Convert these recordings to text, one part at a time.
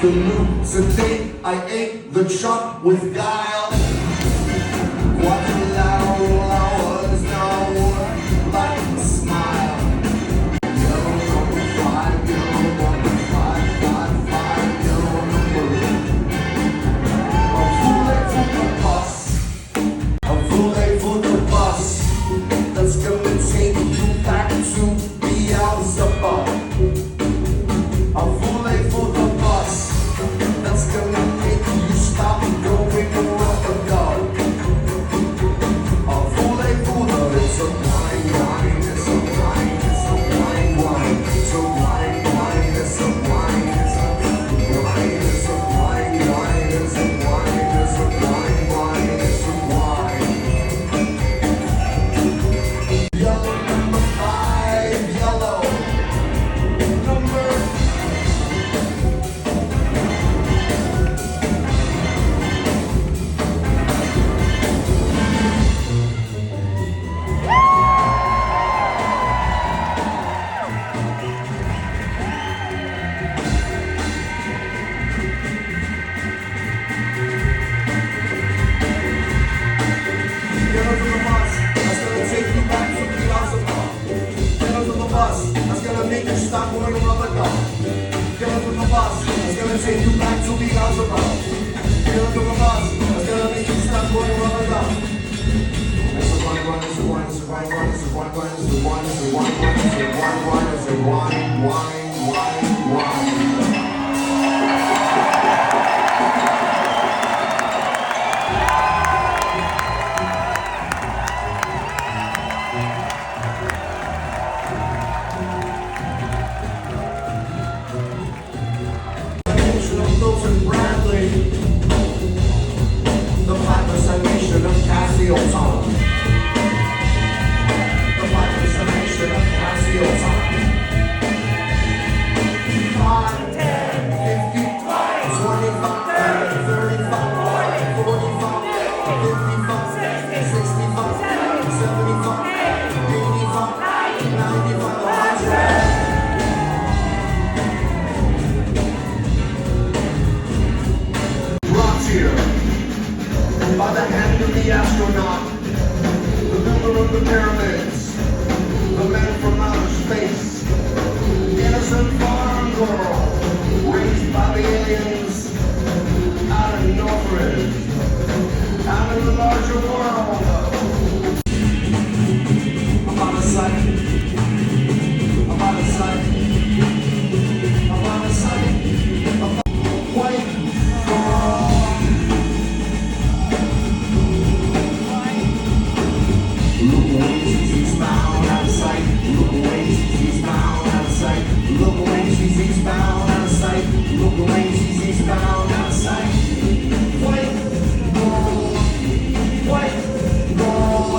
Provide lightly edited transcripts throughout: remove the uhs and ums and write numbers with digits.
the loot. Today I ate the truck with guile. What flowers now like a smile. Yellow number 5, yellow number 5, yellow number. A fool for the bus. That's gonna take you back to Beelzebub. A fool for the bus. That's gonna make you stop going around the gun. A fool for the, it's a wine, it's a wine, it's a wine, it's a wine, it's a wine, it's a wine, it's a wine, it's a wine, it's a wine, it's a wine. Yellow number 5, yellow number. Get onto the bus, that's gonna take you back to Beelzebub. Get onto the bus, that's gonna make you stop going rubber dub. Get onto the bus, that's gonna take you back to Beelzebub. Get onto the bus, that's gonna make you stop going rubber dub. It's a wine, it's a wine, it's a wine, it's a wine, it's a wine, it's a wine, it's a wine, it's a wine. Milton Bradley, the 5% nation of Cassio Tom. The 5% nation of Cassio Tom. 5, 10, 50, 25, 35, 45, 55, 65, 75, 85, 95, 100. Here, by the hand of the astronaut, the builder of the pyramids, the man from outer space, innocent farm girl, raised by the aliens, out of Northridge, out in the larger world. I'm out of sight, I'm out of sight, I'm out of sight, white girl. Look away, she's bound out of sight. Look away, she's bound out of sight. Look away, she's bound out of sight. Look away, she's bound out of sight. White girl, white girl.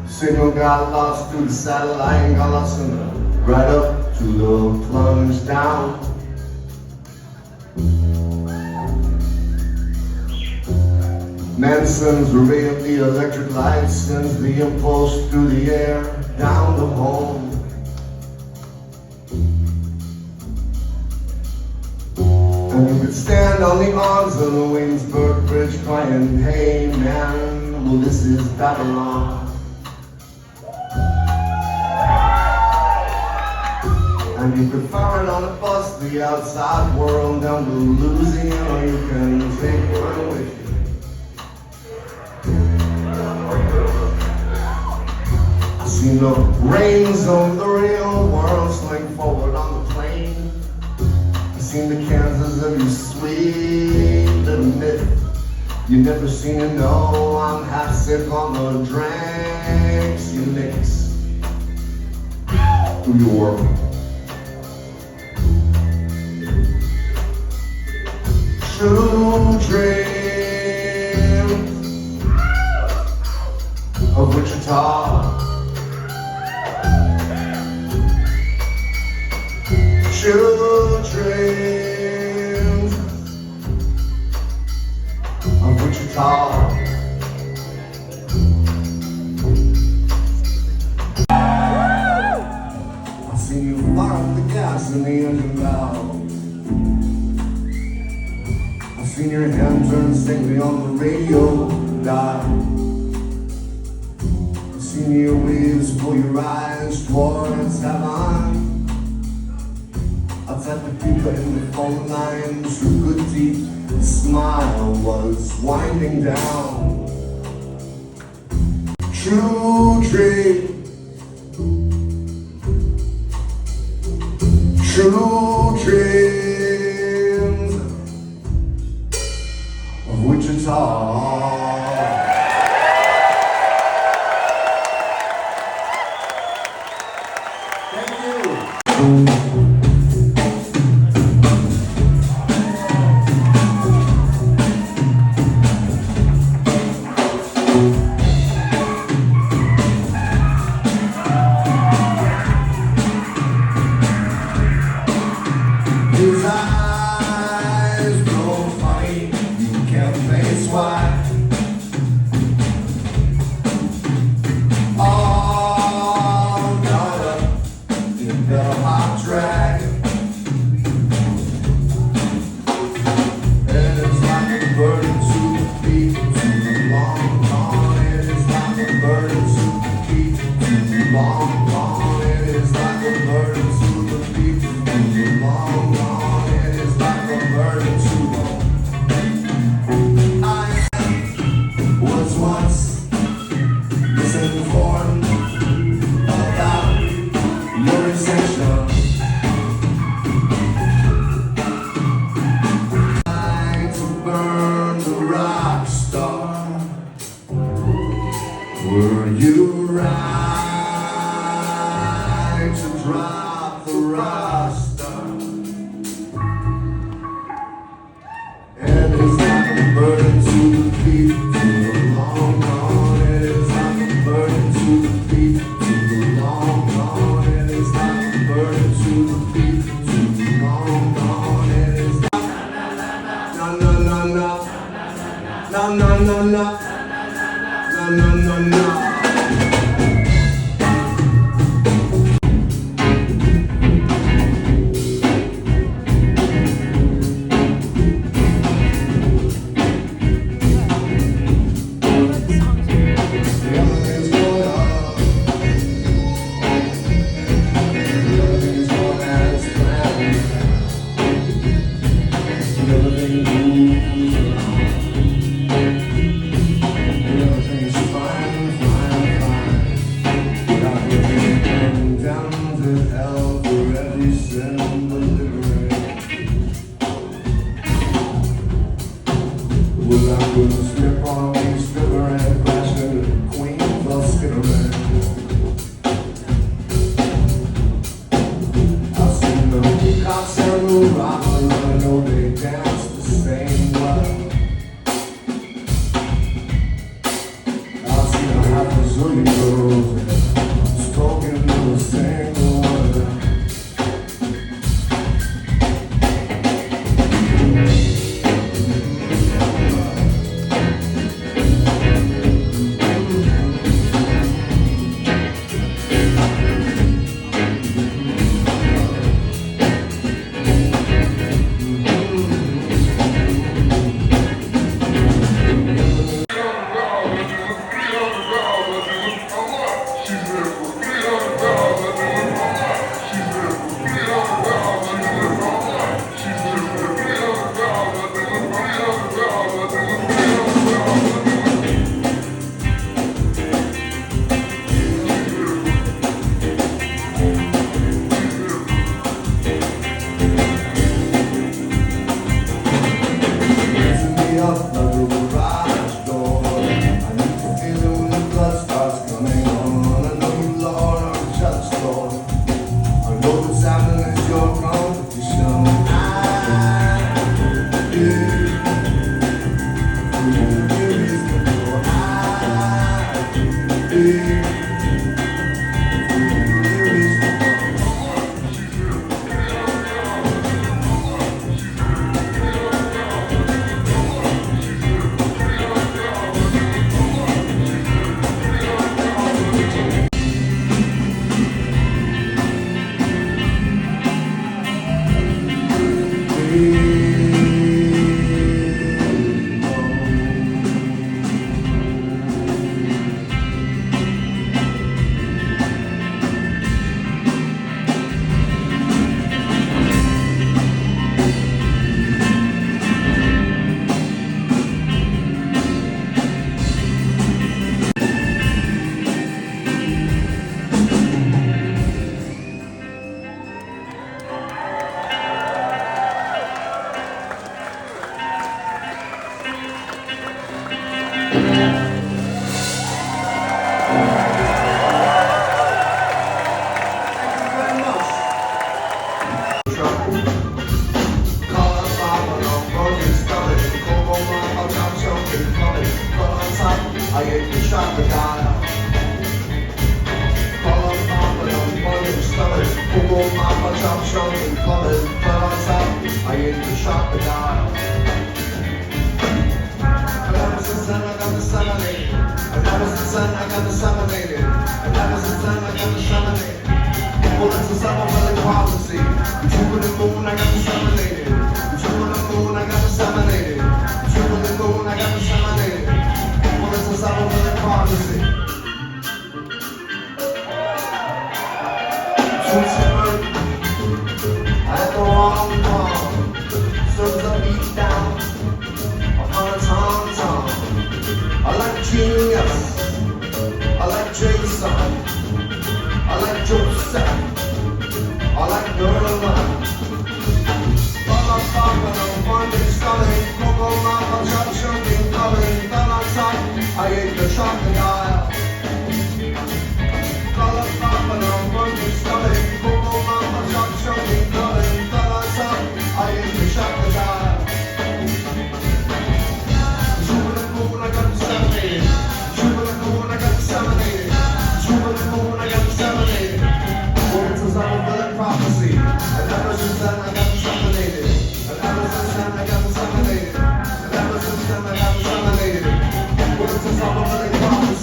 Signal got lost through the satellite and got lost in the, right up to the plunge down. Manson's revealed the electric light, sends the impulse through the air, down the home. And you could stand on the arms of the Waynesburg Bridge crying, hey man, well this is Babylon. And you could fire it on a bus, the outside world down to Louisiana, or you can take one with you. I see the reins of the real world swing forward on the plane. I seen the Kansas of your sweet little myth. You never seen it, no, I'm half sick on the drinks you mix through your world. True dreams of Wichita. True dreams of Wichita. I see you fire up the gas in the engine. Seen your hand turn singly on the radio dial. Seen your waves pull your eyes towards heaven. Outside the people in the phone lines, your good teeth, the smile was winding down. True dream, true dreams of Wichita. Thank you. His eyes grow funny, you can't face why. All caught up in the hot drag. And it's like a burden to the feet, to the long gone. It is like a burden to the feet, to the long gone. It is like a burden to the feet, to the long gone. It is like a burden to the. I was once misinformed about your essential. To burn the rock star. Were you right to drop the rasta? And it's like a burden to the feet, to the long gone. It is like a burden to the feet, to the long gone. It is like a burden to the feet, to the long gone. It is like na na na na na na na na na na na na. Everything's going up. Everything's going as planned. Everything moves around. Everything is fine, fine, fine. Without everything coming down to hell for every sin delivery. Well, I'm gonna slip on a stripper and crash into the Queen of Skittering. I've seen the cops and the robbers, I know they dance the same way. I've seen a half a zillion girls spoken to a single one of them. Raising me up like a garage door. I need to feel it when the blood starts coming on. I know you, Lord, are a judge, Lord. I know what's happening is your competition. I do. There is no door. I do. There is no door. shot the dial. Call up mama, I'm running stomach. Google mama, chop showing plumbers. But on top, I hit the shot the dial. And that was the sun, I got the disseminated. And that was the sun, I got disseminated. And that was the sun, I got disseminated. Bullets and summer really policy. Two in the moon, I got disseminated. Two in the moon, I got disseminated. Two in the moon, I got disseminated. Bullets and summer really policy. Two timber, I had the wrong palm. Serves the beat down. On a tom-tom. I like Genius. I like Jason. I like Joseph. I like Norman. Baba Papa, no funding sculling. Coco Mama, chop shunting, culling. Down on top, I ate the chocolate dial. Baba Papa, no funding sculling. Coco Mama, chop shunting, culling. Down on top, I ate the chocolate dial. Two in the moon, I got disseminated. Two in the moon, I got disseminated. Two in the moon, I got disseminated. Bullets was on a villain prophecy. And that was the sun, I got disseminated. And that was the sun, I got disseminated. And that was the sun, I got disseminated. Bullets was on a villain prophecy.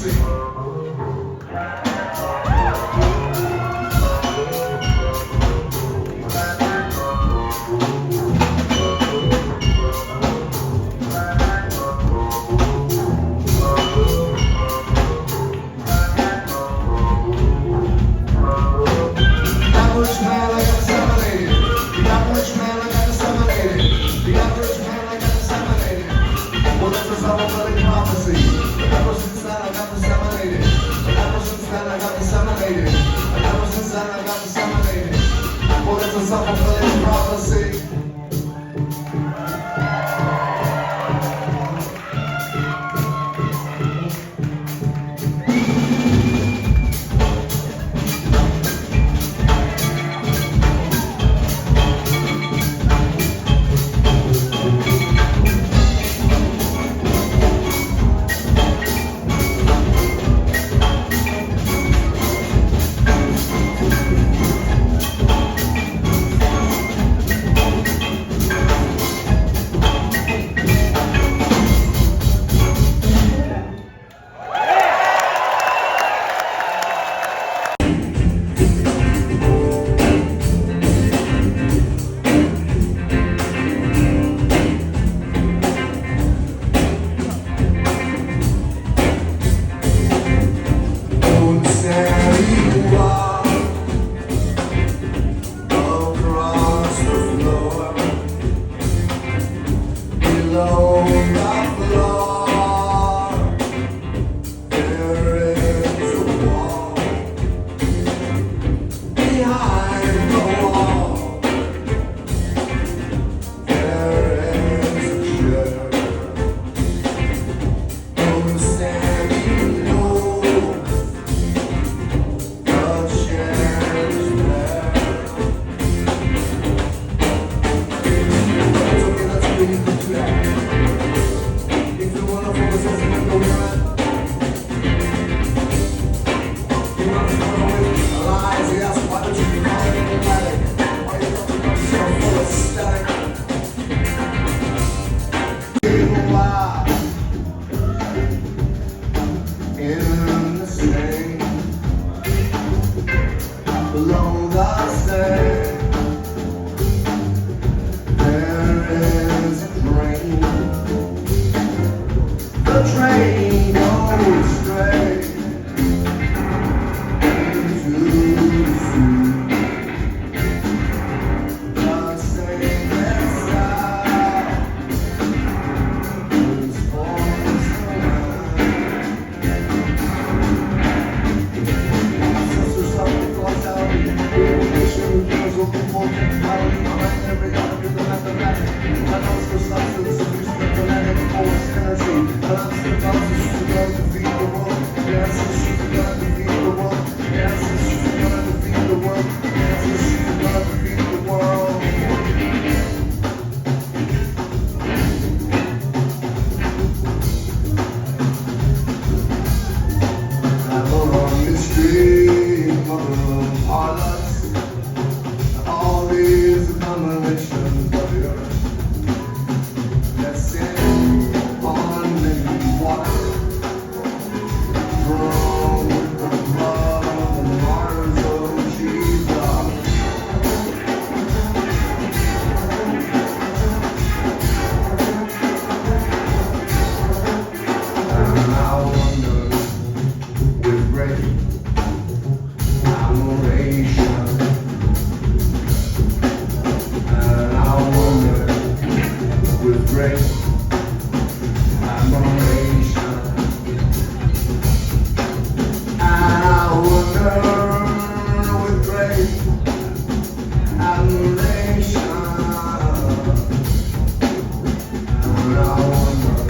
great admiration. And I wonder with great admiration. And I wonder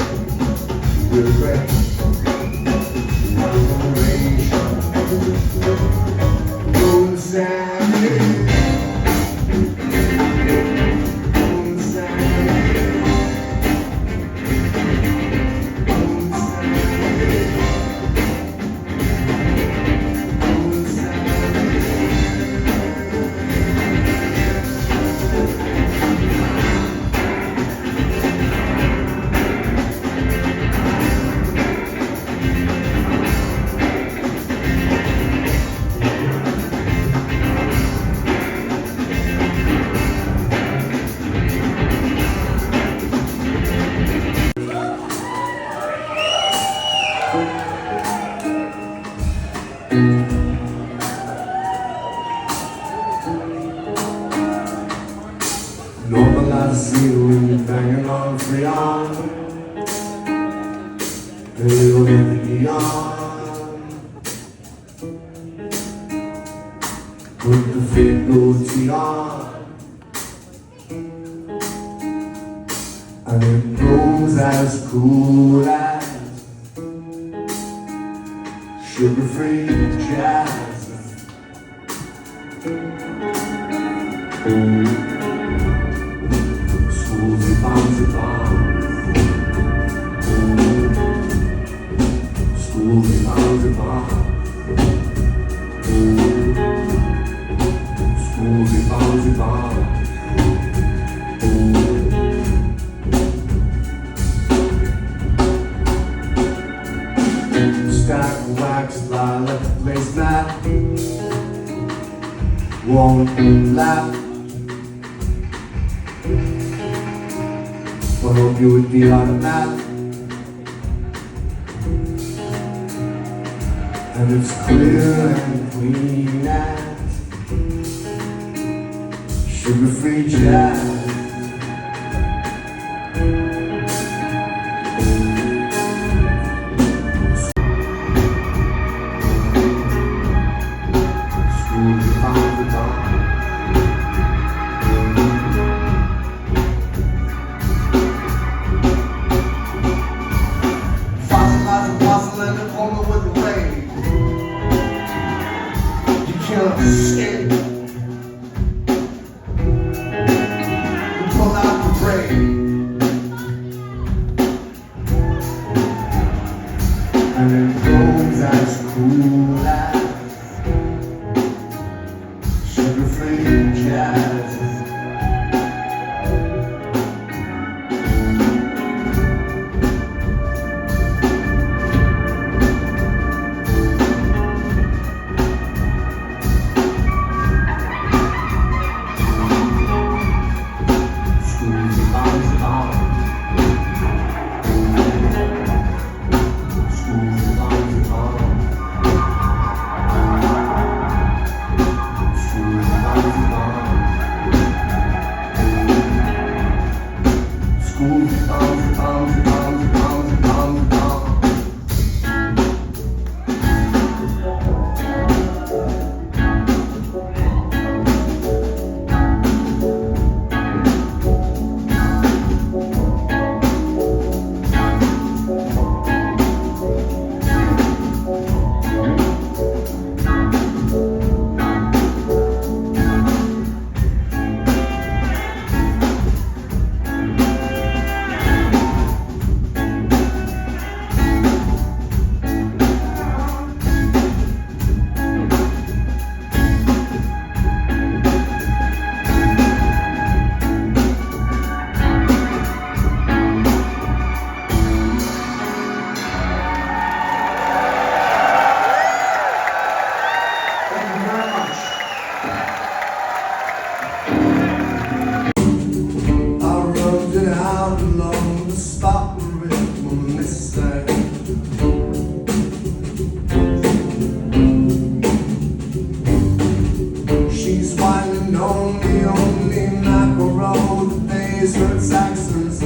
with great admiration. Moon Sandy. Normal I see you banging on free arm. Little in the neon. Put the fake goatee on, and it goes as cool as sugar-free jazz. Schools bouncy bombs. Schools bouncy bombs. Schools bouncy bombs. Stack of wax lilac placemat. Won't laugh. I hope you would be on a map. And it's clear and clean as sugar-free jazz. Escape. You pull out the brake, and it goes as cool as sugar-free jazz. Only Napa Road, the bass hurt Saxons.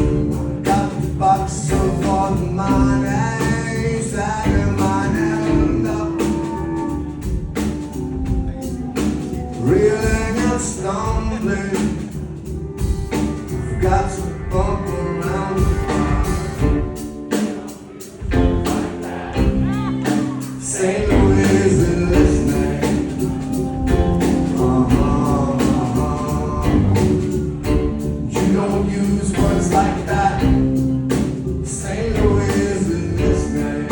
the money, second mind up, reeling and stumbling. We've got to bump around the fire. St. Louis is listening. You don't use words like that. St. Louis is listening.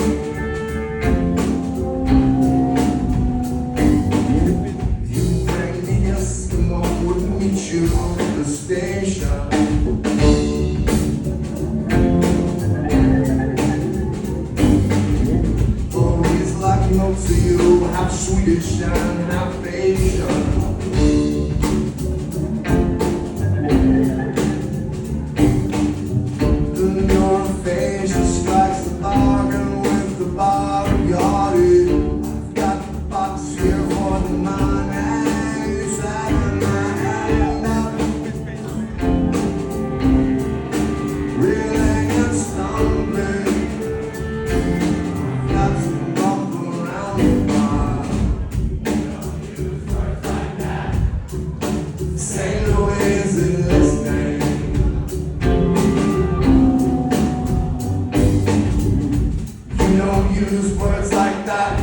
You bring me Eskimo, would meet you at the station. Always like notes of you, half Swedish and half Asian. Strikes the bargain with the bar yardie. I've got the box here for the money, setting my hand up, reeling and stumbling. I've got to bump around the bar. St. Louis is listening. Don't use words like that.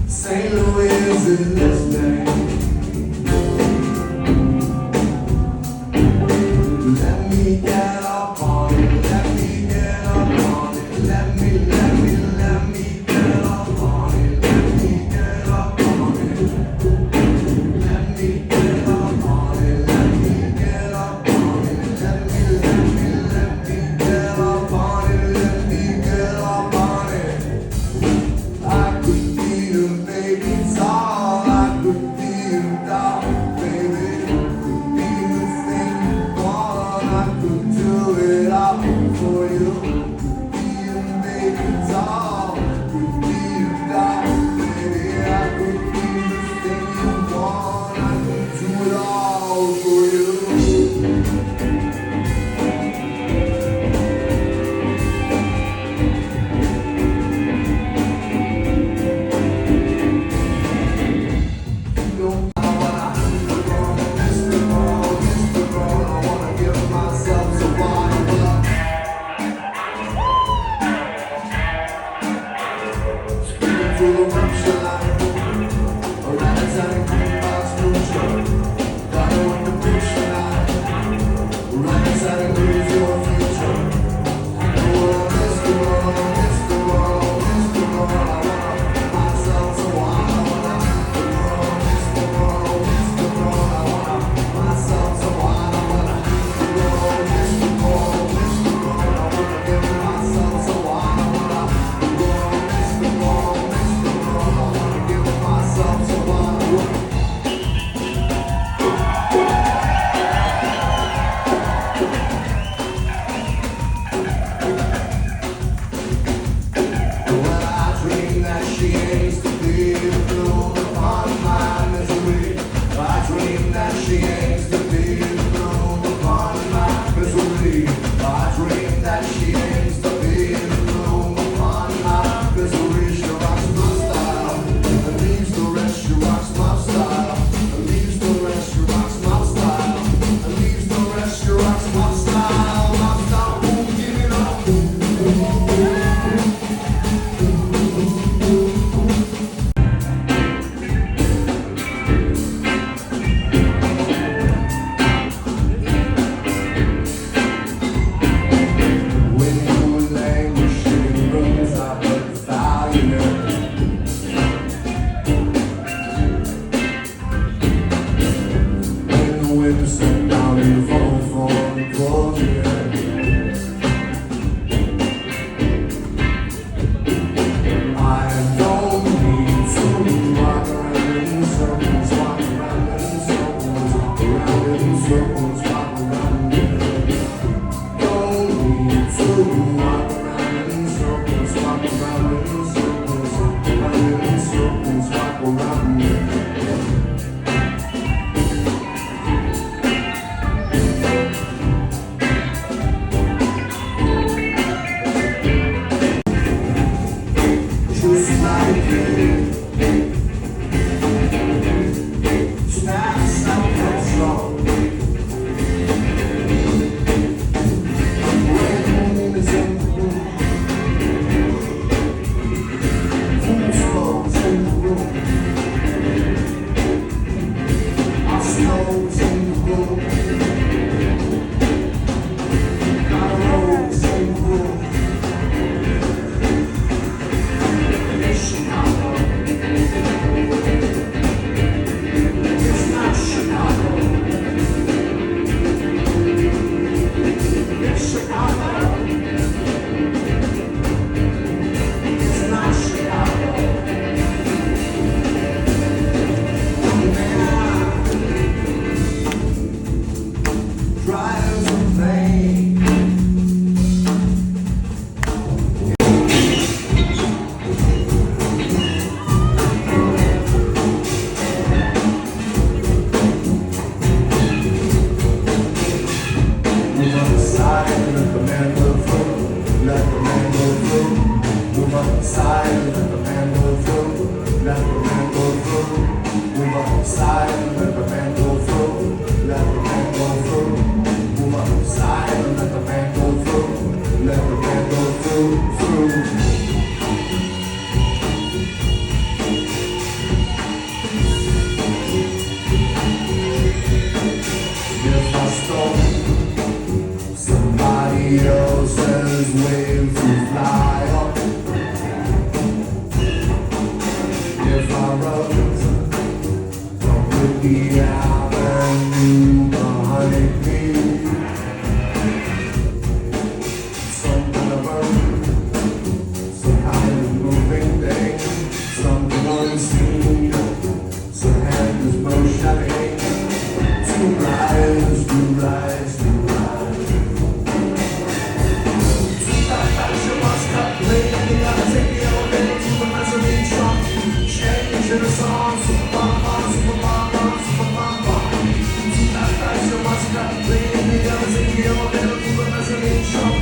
St. Louis is listening. Let me get up on it. Let me get up on it. Let me get up on it. Let me get up on it. Let me get up on it. Let me get up on it. Let me get up on it. Let me get up on it. I could be the baby, it's all I could just like you. Snaps out control. Rain is in the room. Fool's in the room. Our snow's in the room. Our road's in the room. It's Chicago. It's not Chicago. It's Chicago. It's not Chicago. Drives a plane. Move on the side and let the man go through. Let the man go through. Move on the side and let the man go through. Let the man go through. Move on the side and let the man go through. Let the man go through. Move on the side and let the man go through. Let the man go through. If I stole somebody else's wave to fly up, if I rose from Whitney Avenue behind me, something about some kind of moving thing, something unseen, some hand is motioning, to rise, to rise, to rise. You must cut late, you gotta take the elevator to the mezzanine truck. Change in the song, super bomb bomb, super bomb bomb, super bomb bomb. You must cut late, you gotta take the elevator to the mezzanine truck.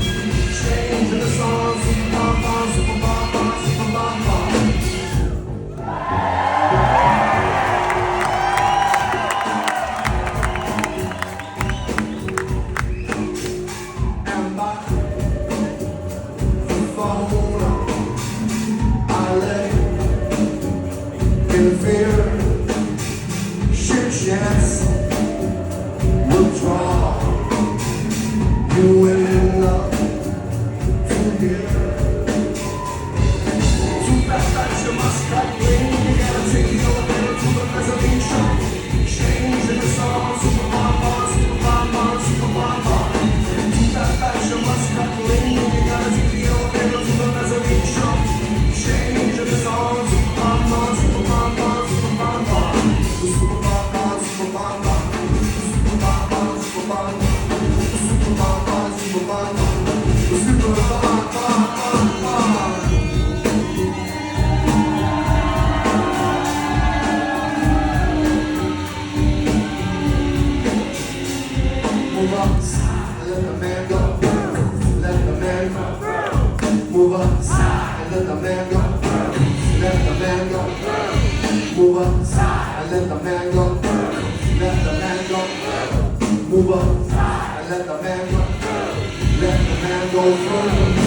Change in the song, super bomb bomb, super bomb bomb, super bomb bomb. And by the phone, I lay in fear. Should chance withdraw you in love to hear. Too fast, you must cut lane. You gotta take the elevator to the mezzanine truck. Change in the song, super bomb bomb, super bomb bomb, super bomb bomb. Too fast, you must cut lane. You gotta take the elevator to the mezzanine truck. Change in the song, super bomb bomb, super bomb bomb, super bomb bomb. Super bomb bomb, super bomb bomb. Super bomb bomb, super bomb bomb. Super bomb bomb, super bomb bomb. Super bomb bomb, bomb. Move up, let the man go. Let the man go. Move up, let the man go. Let the man go. Move up, let the man go. Let the man go. Move up, let the man go. Let the man go through.